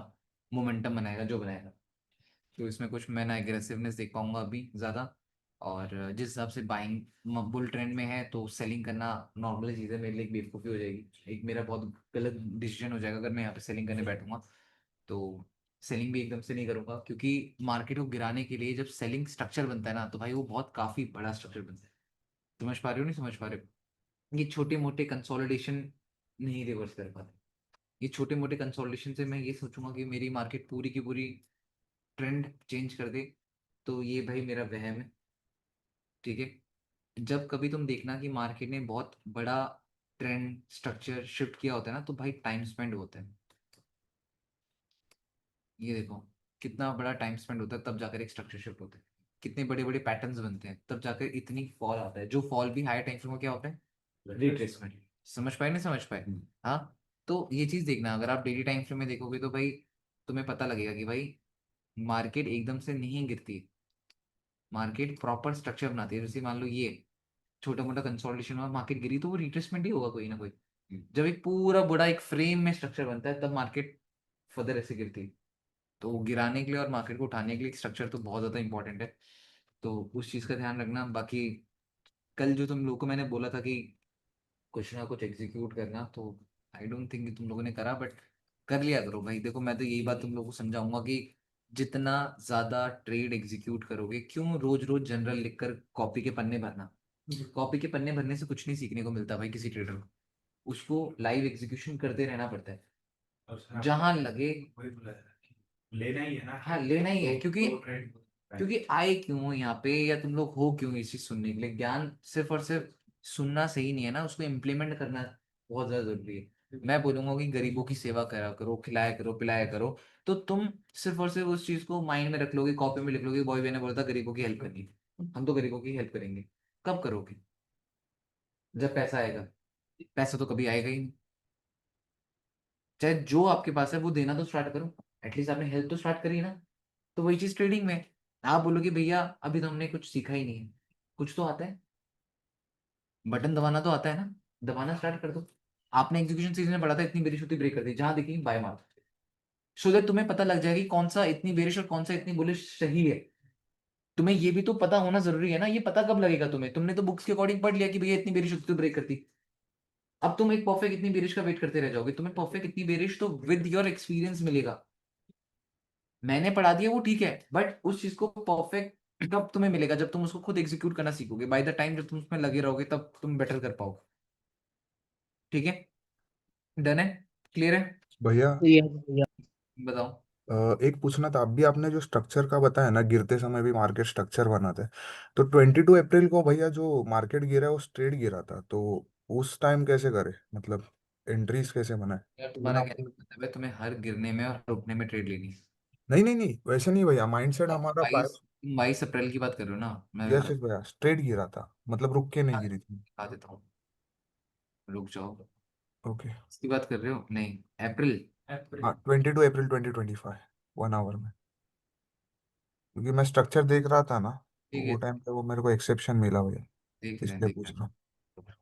मोमेंटम बनाएगा जो बनाएगा। तो इसमें कुछ मैं ना एग्रेसिवनेस देख पाऊंगा अभी ज्यादा। और जिस हिसाब से बाइंग बुल ट्रेंड में है, तो सेलिंग करना नॉर्मल चीज़ है, मेरे लिए एक बेवकूफ़ी हो जाएगी, एक मेरा बहुत गलत डिसीजन हो जाएगा अगर मैं यहाँ पे सेलिंग करने बैठूंगा। तो सेलिंग भी एकदम से नहीं करूंगा, क्योंकि मार्केट को गिराने के लिए जब सेलिंग स्ट्रक्चर बनता है ना, तो भाई वो बहुत काफी बड़ा स्ट्रक्चर बनता है। समझ पा रहे हो नहीं समझ पा रहे हो? ये छोटे मोटे कंसोलिडेशन नहीं रिवर्स कर पाते। ये छोटे मोटे कंसोलिडेशन से मैं ये सोचूंगा कि मेरी मार्केट पूरी की पूरी ट्रेंड चेंज कर दे, तो ये भाई मेरा वहम है। ठीक है, जब कभी तुम देखना कि मार्केट ने बहुत बड़ा ट्रेंड स्ट्रक्चर शिफ्ट किया होता है ना, तो भाई टाइम स्पेंड होता है। ये देखो, कितना बड़ा टाइम स्पेंड होता है तब जाकर एक स्ट्रक्चर शिफ्ट होता है, कितने बड़े बड़े पैटर्न्स बनते हैं तब जाकर इतनी फॉल आता है, जो फॉल भी हाई टाइम फ्रेम में क्या होता है, रिट्रेसमेंट। समझ पाए नहीं समझ पाए? हाँ। तो ये चीज देखना, अगर आप डेली टाइम फ्रेम में देखोगे तो भाई तुम्हें पता लगेगा कि भाई मार्केट एकदम से नहीं गिरती, मार्केट प्रॉपर स्ट्रक्चर बनाती है। जैसे मान लो ये छोटा मोटा कंसोलिडेशन हुआ, मार्केट गिरी, तो वो रिट्रेसमेंट ही होगा कोई ना कोई। जब एक पूरा बड़ा एक फ्रेम में स्ट्रक्चर बनता है, तब मार्केट फर्दर ऐसे गिरती है। तो गिराने के लिए और मार्केट को उठाने के लिए स्ट्रक्चर तो बहुत ज़्यादा इंपॉर्टेंट है। तो उस चीज़ का ध्यान रखना। बाकी कल जो तुम लोगों को मैंने बोला था कि कुछ ना कुछ एग्जीक्यूट करना, तो आई डोंट थिंक कि तुम लोगों ने करा, बट कर लिया करो भाई। देखो मैं तो यही बात तुम लोगों को समझाऊंगा कि जितना ज्यादा ट्रेड एग्जीक्यूट करोगे, क्यों रोज रोज जनरल लिखकर कॉपी के पन्ने भरना। कॉपी के पन्ने भरने से कुछ नहीं सीखने को मिलता भाई किसी ट्रेडर को। उसको लाइव एग्जीक्यूशन करते रहना पड़ता है, और सर जहां लगे। वही बोला था कि लेना ही है ना, हाँ लेना ही है, क्योंकि तो ट्रेड क्योंकि आए क्यों हो यहाँ पे, या तुम लोग हो क्यों इस चीज सुनने के लिए। ज्ञान सिर्फ और सिर्फ सुनना सही नहीं है ना, उसको इम्प्लीमेंट करना बहुत ज्यादा जरूरी है। मैं बोलूंगा कि गरीबों की सेवा करा करो, खिलाया करो, पिलाया करो। तो तुम सिर्फ और सिर्फ उस चीज को माइंड में रख लोगे, कॉपी में लिख लोगे, बॉय ने बोला था गरीबों की हेल्प करनी है, हम तो गरीबों की हेल्प करेंगे। कब करोगे? जब पैसा आएगा। पैसा तो कभी आएगा ही नहीं। चाहे जो आपके पास है वो देना तो स्टार्ट करो। एटलीस्ट आपने हेल्प तो स्टार्ट करी ना। तो वही चीज ट्रेडिंग में है। आप बोलोगे भैया अभी तो हमने कुछ सीखा ही नहीं है। कुछ तो आता है, बटन दबाना तो आता है ना, दबाना स्टार्ट कर दो। आपने एग्जीक्यूशन सीरीज में पढ़ा था, इतनी बेरिश होती ब्रेक कर दी, जहां देखी बाय मार। सो दैट तुम्हें पता लग जाएगा कि कौन सा इतनी बेरिश और कौन सा इतनी बुलिश सही है। तुम्हें ये भी तो पता होना जरूरी है ना। ये पता कब लगेगा तुम्हें? तुमने तो बुक्स के अकॉर्डिंग पढ़ लिया कि भैया इतनी बेरिश होती तो ब्रेक करती। अब तुम एक परफेक्ट इतनी बेरिश का वेट करते रह जाओगे। तुम्हें परफेक्ट इतनी बेरिश तो विद योर एक्सपीरियंस मिलेगा। मैंने पढ़ा दिया वो ठीक है, बट उस चीज को परफेक्ट कब तुम्हें मिलेगा? जब तुम उसको खुद एग्जीक्यूट करना सीखोगे। बाय द टाइम जब तुम उसमें लगे रहोगे तब तुम बेटर कर पाओगे। ठीक है? डन है? क्लियर है? भैया बताओ। एक पूछना था, अभी आपने जो स्ट्रक्चर का बताया ना, गिरते समय भी मार्केट स्ट्रक्चर बनाते हैं, तो 22 अप्रैल को भैया जो मार्केट गिरा है वो स्ट्रेट गिरा था, तो उस टाइम कैसे करे, मतलब एंट्रीज कैसे बनाए यार तुम्हारा बिना क्या मतलब है, तुम्हें हर गिरने में और रुकने में ट्रेड लेनी है? नहीं नहीं नहीं, वैसे नहीं भैया, माइंडसेट हमारा बाईस 22 अप्रैल की बात कर रहे हो ना? मैं यस बता यस भैया, स्ट्रेट गिरा था, मतलब रुक के नहीं गिरी थी। बता देता हूँ। रुक जाओ। ओके। इसकी बात कर रहे हो? नहीं, अप्रैल। हाँ, 22 अप्रैल 2025, 1 आवर में, क्योंकि मैं स्ट्रक्चर देख रहा था ना, तो ठीक वो है, टाइम पे वो मेरे को एक्सेप्शन मिला भैया, देख रहे हैं, इसलिए देख पूछ रहे रहा हूँ। हैं।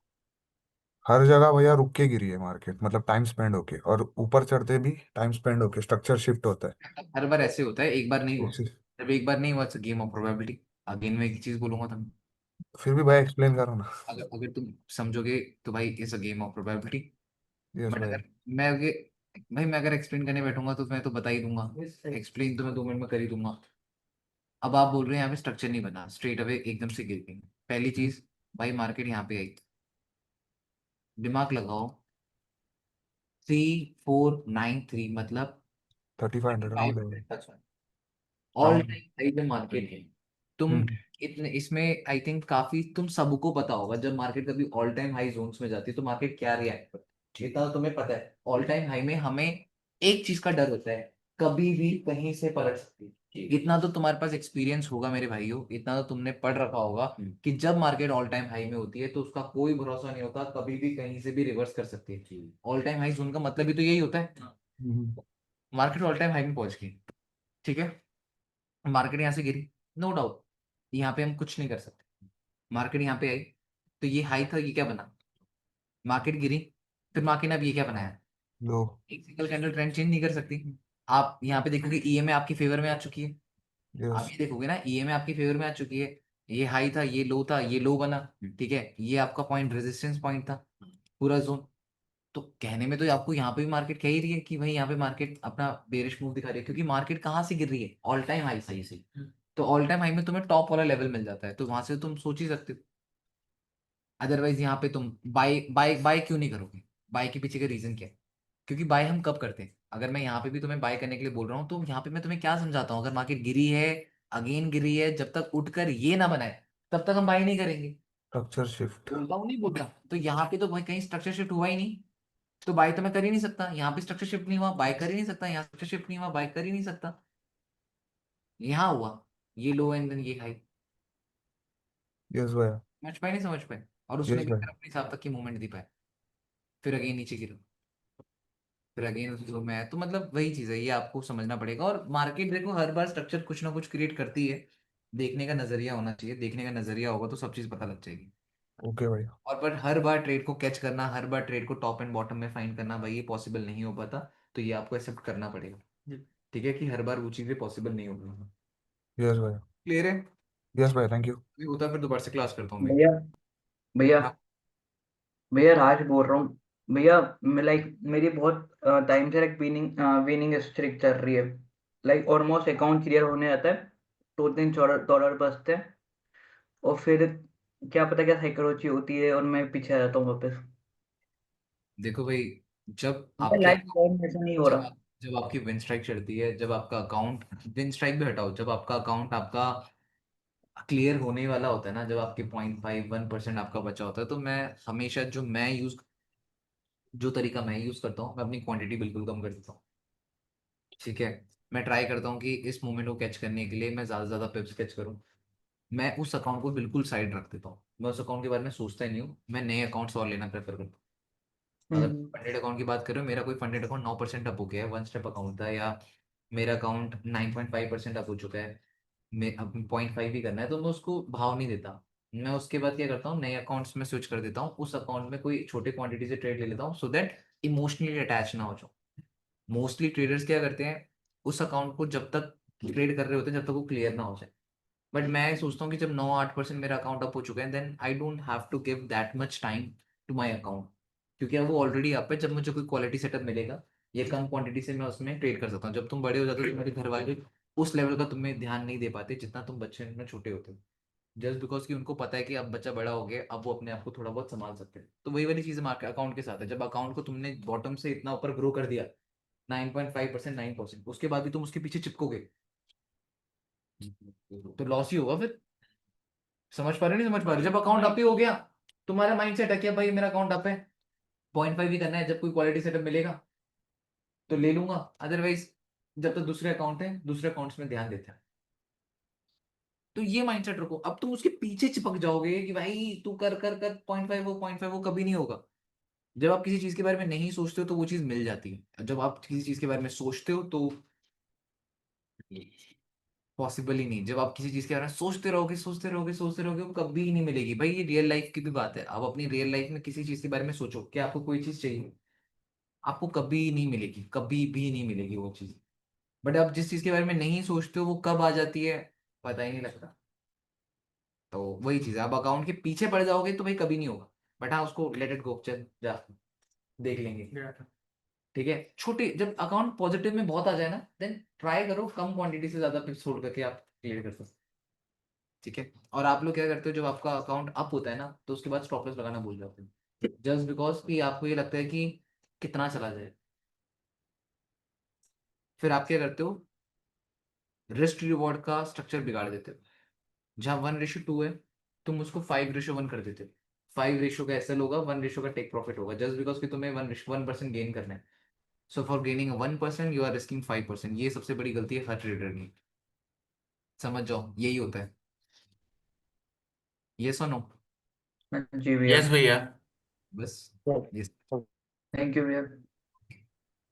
हर जगह भैया रुक के गिरी है मार्केट, मतलब टाइम स्पेंड होके, और ऊपर चढ़ते भी टाइम स्पेंड होके स्ट्रक्चर शिफ्ट होता है। हर बार ऐसे होता है, एक बार नहीं हुआ। Yes, yes। जब एक बार नहीं हुआ, it's game of probability. Again मैं एक चीज बोलूंगा तुम, फिर भी भैया एक्सप्लेन करो ना। अगर अगर तुम समझोगे तो भाई it's a game of probability. Yes but भैया। अगर मैं अगर भाई मैं अगर एक्सप्लेन करने बैठूंगा तो मैं तो बता ही दूंगा। एक्सप्लेन तो मैं 2 मिनट में कर ही दूंगा। अब आप बोल रहे हैं यहाँ पे स्ट्रक्चर नहीं बना, स्ट्रेट अवे एकदम से गिर गई। पहली चीज, भाई मार्केट यहाँ पे आई, दिमाग लगाओ। 3493 मतलब 3500 राउंड है। 500 ऑल राउंड। टाइम हाई में मार्केट है। तुम हम्म। इतने इसमें आई थिंक काफी तुम सबको पता होगा, जब मार्केट कभी ऑल टाइम हाई जोन्स में जाती है तो मार्केट क्या रिएक्ट करती है, इतना तो तुम्हें पता है। ऑल टाइम हाई में हमें एक चीज का डर होता है, कभी भी कहीं से पलट सकती है। इतना तो तुम्हारे पास एक्सपीरियंस होगा मेरे भाइयों, इतना तो तुमने पढ़ रखा होगा कि जब मार्केट ऑल टाइम हाई में होती है तो उसका कोई भरोसा नहीं होता, कभी भी कहीं से भी रिवर्स कर सकती है। ऑल टाइम हाई जोन का मतलब भी तो यही होता है। हम्म। मार्केट ऑल टाइम हाई में पहुंच गई, ठीक है, मार्केट यहाँ से गिरी, नो डाउट, यहाँ पे हम कुछ नहीं कर सकते। मार्केट यहाँ पे आई तो ये हाई था, ये क्या बना? मार्केट गिरी, फिर मार्केट ने अब ये क्या बनाया? लो। एक सिंगल कैंडल ट्रेंड चेंज नहीं कर सकती। आप यहाँ पे देखोगे ईएमए आपकी फेवर में आ चुकी है। यस। आप ये देखोगे ना, ईएमए आपकी फेवर में आ चुकी है। ये हाई था, ये लो था, ये लो बना, ठीक है, ये आपका पॉइंट रेजिस्टेंस पॉइंट था, पूरा जोन। तो कहने में तो आपको यहाँ पे भी मार्केट कह ही रही है कि भाई यहाँ पे मार्केट अपना बेरिश मूव दिखा रही है, क्योंकि मार्केट कहाँ से गिर रही है? ऑल टाइम हाई सही से। तो ऑल टाइम हाई में तुम्हें टॉप वाला लेवल मिल जाता है, तो वहां से तुम सोच ही सकते हो। अदरवाइज यहाँ पे तुम बाय बाय बाय क्यों नहीं करोगे? बाय के पीछे का रीजन क्या है? क्योंकि बाय हम कब करते हैं? अगर मैं यहाँ पे भी तुम्हें बाय करने के लिए बोल रहा हूँ तो यहाँ पे मैं तुम्हें क्या समझाता हूँ, अगर मार्केट गिरी है, अगेन गिरी है, जब तक उठकर ये ना बनाए तब तक हम बाय नहीं करेंगे। Structure shift. बोलता हूँ नहीं बोलता? तो यहाँ पे तो भाई कहीं स्ट्रक्चर शिफ्ट हुआ ही नहीं, तो बाय तो मैं कर ही नहीं सकता। यहाँ पे स्ट्रक्चर शिफ्ट नहीं हुआ, बाय कर ही नहीं सकता। यहाँ स्ट्रक्चर शिफ्ट नहीं हुआ, बाय कर ही नहीं सकता। यहाँ हुआ, ये लो एंड देन ये हाई। यस भैया। समझ पाए? नहीं समझ पाए? और उसने यस भी भैया। फिर अपने हिसाब तक की मूवमेंट दी पाए, फिर अगेन नीचे गिरा, फिर अगेन उस जो में है। तो मतलब वही चीज है, ये आपको समझना पड़ेगा। और मार्केट देखो हर बार स्ट्रक्चर कुछ ना कुछ क्रिएट करती है। देखने का नजरिया होना चाहिए, देखने का नजरिया होगा तो सब चीज पता लग जाएगी। ओके भैया। और पर हर बार ट्रेड को कैच करना, हर बार ट्रेड को टॉप एंड बॉटम में फाइंड करना, भाई ये पॉसिबल नहीं हो पाता। तो ये आपको एक्सेप्ट करना पड़ेगा, ठीक है, कि हर बार वो चीजें पॉसिबल नहीं होगी। यस भैया। क्लियर है? यस भाई, थैंक यू। भी होता है फिर दोबारा से क्लास करता हूँ भाई। भैया भैया हाँ। भैया राज बोल रहा हूँ भैया। मैं लाइक मेरी बहुत टाइम से लाइक विनिंग विनिंग स्ट्रिक चल रही है। लाइक ऑलमोस्ट अकाउंट क्लियर होने आता है, 2-3 डॉलर बचते हैं, और फिर क्या पता क्या साइकोलॉजी होती है और मैं पीछे आ जाता हूँ वापस। देखो भाई, जब भैया आपके लाइफ में ऐसा नहीं हो जब रहा। आप जब आपकी विन स्ट्राइक चढ़ती है, जब आपका अकाउंट, विन स्ट्राइक भी हटाओ, जब आपका अकाउंट आपका क्लियर होने वाला होता है ना, जब आपके 0.51% आपका बचा होता है, तो मैं हमेशा जो तरीका मैं यूज करता हूँ, मैं अपनी क्वांटिटी बिल्कुल कम कर देता हूँ। ठीक है। मैं ट्राई करता हूँ कि इस मोमेंट को कैच करने के लिए मैं ज्यादा से ज्यादा पिप्स कैच करूँ। मैं उस अकाउंट को बिल्कुल साइड रख देता हूँ, मैं उस अकाउंट के बारे में सोचता ही नहीं हूँ, मैं नए अकाउंट्स और लेना प्रेफर करता हूँ। अगर हम्म। फंडेड अकाउंट की बात करें, मेरा कोई फंडेड अकाउंट 9% अप हो गया है, वन स्टेप अकाउंट था, या मेरा अकाउंट 9.5% अप हो चुका है, मैं अब 0.5 भी करना है, तो मैं उसको भाव नहीं देता। मैं उसके बाद क्या करता हूँ, नए अकाउंट्स में स्विच कर देता हूँ, उस अकाउंट में कोई छोटे क्वांटिटी से ट्रेड ले लेता हूँ, सो दैट इमोशनली अटैच ना हो जाऊँ। मोस्टली ट्रेडर्स क्या करते हैं, उस अकाउंट को जब तक ट्रेड कर रहे होते हैं जब तक वो क्लियर ना हो जाए। बट मैं सोचता हूँ कि जब 9-8% मेरा अकाउंट अप हो चुका है, then I don't have to give that much time to my account, क्योंकि अब वो ऑलरेडी अप है। जब मुझे कोई क्वालिटी सेटअप मिलेगा, ये कम क्वांटिटी से मैं उसमें ट्रेड कर सकता हूँ। जब तुम बड़े हो जाते हो, तुम्हारे घर वाले उस लेवल का तुम्हें ध्यान नहीं दे पाते जितना तुम बच्चे में छोटे होते हो, जस्ट बिकॉज कि उनको पता है कि अब बच्चा बड़ा हो गया, अब वो अपने आप को थोड़ा बहुत संभाल सकते हैं। तो वही वाली चीज मार्केट अकाउंट के साथ है, जब अकाउंट को तुमने बॉटम से इतना ऊपर ग्रो कर दिया, 9.5%, 9%, उसके बाद भी तुम उसके पीछे चिपकोगे, तो लॉस ही होगा फिर। समझ पा रहे हो नहीं समझ पा रहे हो? जब अकाउंट अप ही हो गया, तुम्हारा माइंड सेट है कि भाई मेरा अकाउंट अप है, 0.5 ही करना है, जब कोई क्वालिटी सेटअप मिलेगा तो ले लूंगा, अदरवाइज जब तक दूसरे अकाउंट है, दूसरे अकाउंट्स में ध्यान देते हैं। तो ये माइंडसेट रखो। अब तुम उसके पीछे चिपक जाओगे कि भाई तू कर कर कर 0.5 वो कभी नहीं होगा। जब आप किसी चीज के बारे में नहीं सोचते हो तो वो चीज मिल जाती है, जब आप किसी चीज के बारे में सोचते हो तो पॉसिबल ही नहीं। जब आप किसी चीज के बारे में सोचते रहोगे सोचते रहोगे सोचते रहोगे, वो कभी नहीं मिलेगी भाई। ये रियल लाइफ की भी बात है, आप अपनी रियल लाइफ में किसी चीज के बारे में सोचो कि आपको कोई चीज चाहिए, आपको कभी नहीं मिलेगी, कभी भी नहीं मिलेगी वो चीज। बट आप जिस चीज के बारे में नहीं सोचते हो वो कब आ जाती है, पता ही नहीं लगता। तो वही चीज है, आप अकाउंट के पीछे पड़ जाओगे तो भाई कभी नहीं होगा। बट हाँ, उसको लेट इट गो, चल जा, देख लेंगे। ठीक है, छोटे जब अकाउंट पॉजिटिव में बहुत आ जाए ना, देन ट्राई करो कम क्वांटिटी से ज्यादा पिप्स छोड़ करके आप क्लियर कर सकते। ठीक है। और आप लोग क्या करते हो, जब आपका अकाउंट अप होता है ना, तो उसके बाद स्टॉप लॉस लगाना भूल जाते हो, जस्ट बिकॉज कि आपको ये लगता है कि कितना चला जाए। फिर आप क्या करते हो, रिस्क रिवॉर्ड का स्ट्रक्चर बिगाड़ देते हो। जहाँ 1:2 है, तुम उसको 5:1 कर देते हो। 5 रेशो का एसएल होगा, 1 रेशो का टेक प्रॉफिट होगा, जस्ट बिकॉज कि तुम्हें 1% गेन करना है। So for gaining 1% you are risking 5%। ये सबसे बड़ी गलती है हर ट्रेडर की, समझ जाओ यही होता है। ये सुनो, जी भैया। यस भैया। बस ये थैंक यू भैया।